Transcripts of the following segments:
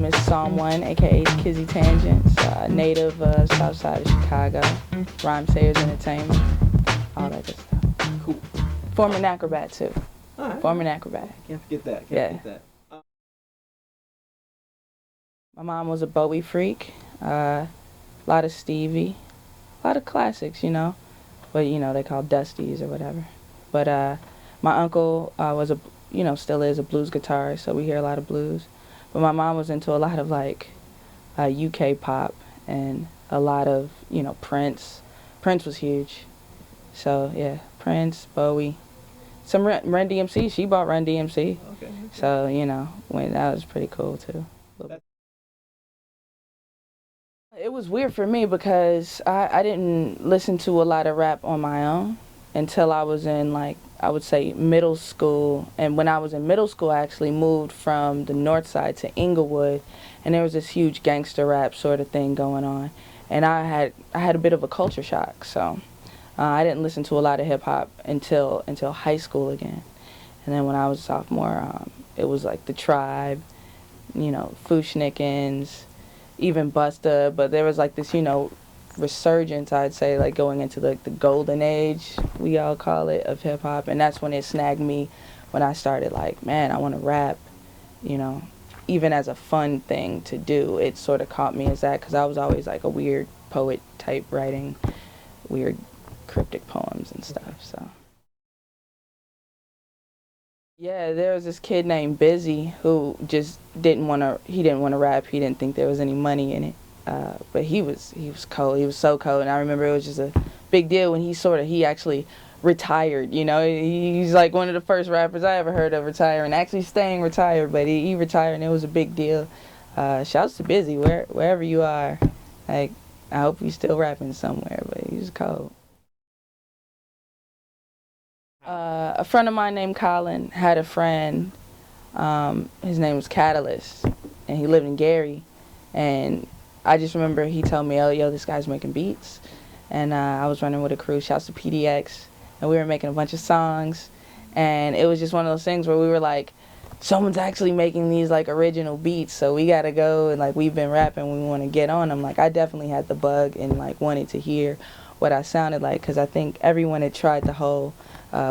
name is Psalm 1, aka Kizzy Tangents, native south side of Chicago, Rhyme Sayers Entertainment, all that good stuff. Cool. Former acrobat too. All right. Former acrobat. Can't forget that. Can't forget that. My mom was a Bowie freak. A lot of Stevie, a lot of classics, you know, but they call Dusties or whatever. But my uncle was still is a blues guitarist, so we hear a lot of blues. But my mom was into a lot of like UK pop and a lot of Prince. Prince was huge. So yeah, Prince, Bowie, some Run DMC. She bought Run DMC. Okay. So when that was pretty cool too. It was weird for me because I didn't listen to a lot of rap on my own until I was in, like, I would say middle school. And when I was in middle school, I actually moved from the north side to Inglewood, and there was this huge gangster rap sort of thing going on. And I had a bit of a culture shock, so I didn't listen to a lot of hip-hop until high school again. And then when I was a sophomore, it was like The Tribe, Fushnikins, even Busta, but there was like this, resurgence, I'd say, like going into the golden age, we all call it, of hip hop. And that's when it snagged me, when I started like, man, I want to rap, even as a fun thing to do. It sort of caught me as that, because I was always like a weird poet type, writing weird cryptic poems and stuff. So yeah, there was this kid named Busy who just didn't want to rap. He didn't think there was any money in it. But he was cold. He was so cold. And I remember it was just a big deal when he actually retired. He's like one of the first rappers I ever heard of retiring, actually staying retired. But he retired, and it was a big deal. Shouts to Busy, wherever you are. Like, I hope you're still rapping somewhere, but he was cold. A friend of mine named Colin had a friend, his name was Catalyst, and he lived in Gary. And I just remember he told me, oh, yo, this guy's making beats. And I was running with a crew, shouts to PDX, and we were making a bunch of songs. And it was just one of those things where we were like, someone's actually making these like original beats, so we gotta go, and like we've been rapping, we want to get on them. Like, I definitely had the bug and like wanted to hear what I sounded like, because I think everyone had tried the whole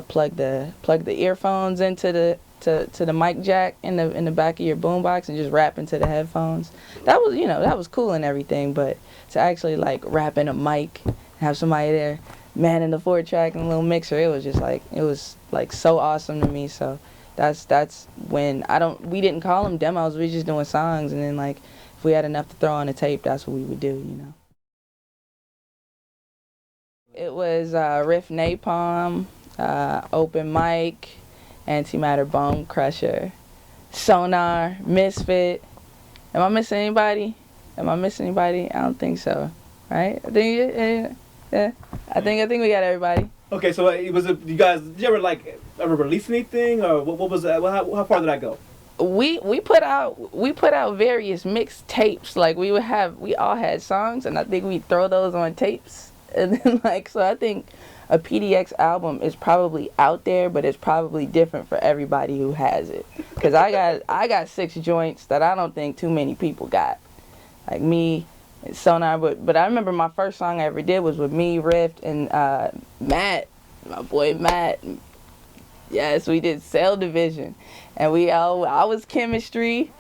plug the earphones into the mic jack in the back of your boombox and just rap into the headphones. That was cool and everything, but to actually like rap in a mic and have somebody there manning the 4-track and a little mixer, it was like so awesome to me. So that's when we didn't call them demos, we were just doing songs, and then like if we had enough to throw on a tape, that's what we would do. It was Rift Napalm, Open Mic, Antimatter Bone Crusher, Sonar, Misfit. Am I missing anybody? I don't think so. Right? I think yeah. I think we got everybody. Okay, so did you ever release anything, or what was that? How far did I go? We put out various mixed tapes. Like we all had songs, and I think we'd throw those on tapes. And then so I think a PDX album is probably out there, but it's probably different for everybody who has it. Because I got 6 joints that I don't think too many people got. Like me, and Sonar, but I remember my first song I ever did was with me, Rift, and Matt, my boy Matt. Yes, we did Cell Division, and I was chemistry,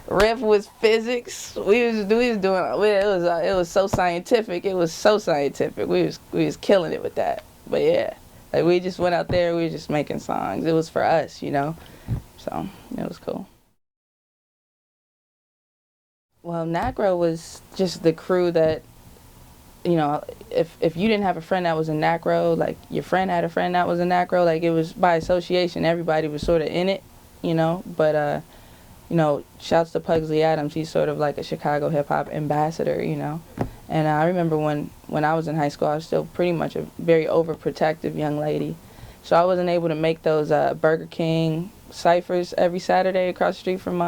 Riff was physics. We was doing it was so scientific. It was so scientific. We was killing it with that. But yeah, like we just went out there. We were just making songs. It was for us, So it was cool. Well, Nagra was just the crew that, if you didn't have a friend that was in Nagra, like your friend had a friend that was in Nagra, like it was by association. Everybody was sort of in it, But shouts to Pugsley Adams. He's sort of like a Chicago hip hop ambassador, And I remember when I was in high school, I was still pretty much a very overprotective young lady. So I wasn't able to make those Burger King ciphers every Saturday across the street from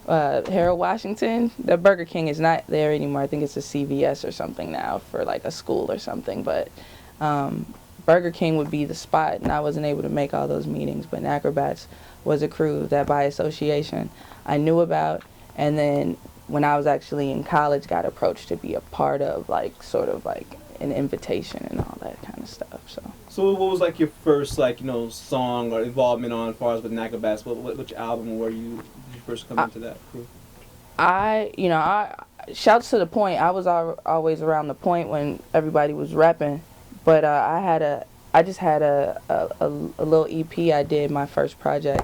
Harold Washington. The Burger King is not there anymore. I think it's a CVS or something now for like a school or something. But Burger King would be the spot, and I wasn't able to make all those meetings. But Acrobats was a crew that by association I knew about, And then when I was actually in college, got approached to be a part of like sort of like an invitation and all that kind of stuff. So what was like your first like song or involvement on as far as with Nagra Bass? Which album were you did you first come into that crew? I shouts to the point. I was always around the point when everybody was rapping, but I just had a little EP I did, my first project,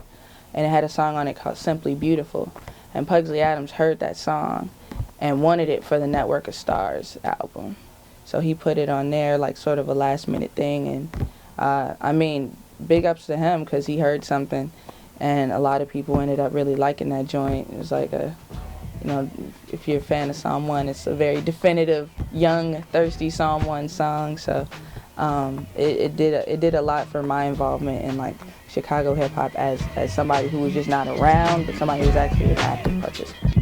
and it had a song on it called Simply Beautiful, and Pugsley Adams heard that song and wanted it for the Network of Stars album, so he put it on there like sort of a last minute thing, and I mean, big ups to him because he heard something, and a lot of people ended up really liking that joint. It was like if you're a fan of Psalm 1, it's a very definitive, young, thirsty Psalm 1 song. So it did a lot for my involvement in like Chicago hip hop as somebody who was just not around, but somebody who was actually an active participant.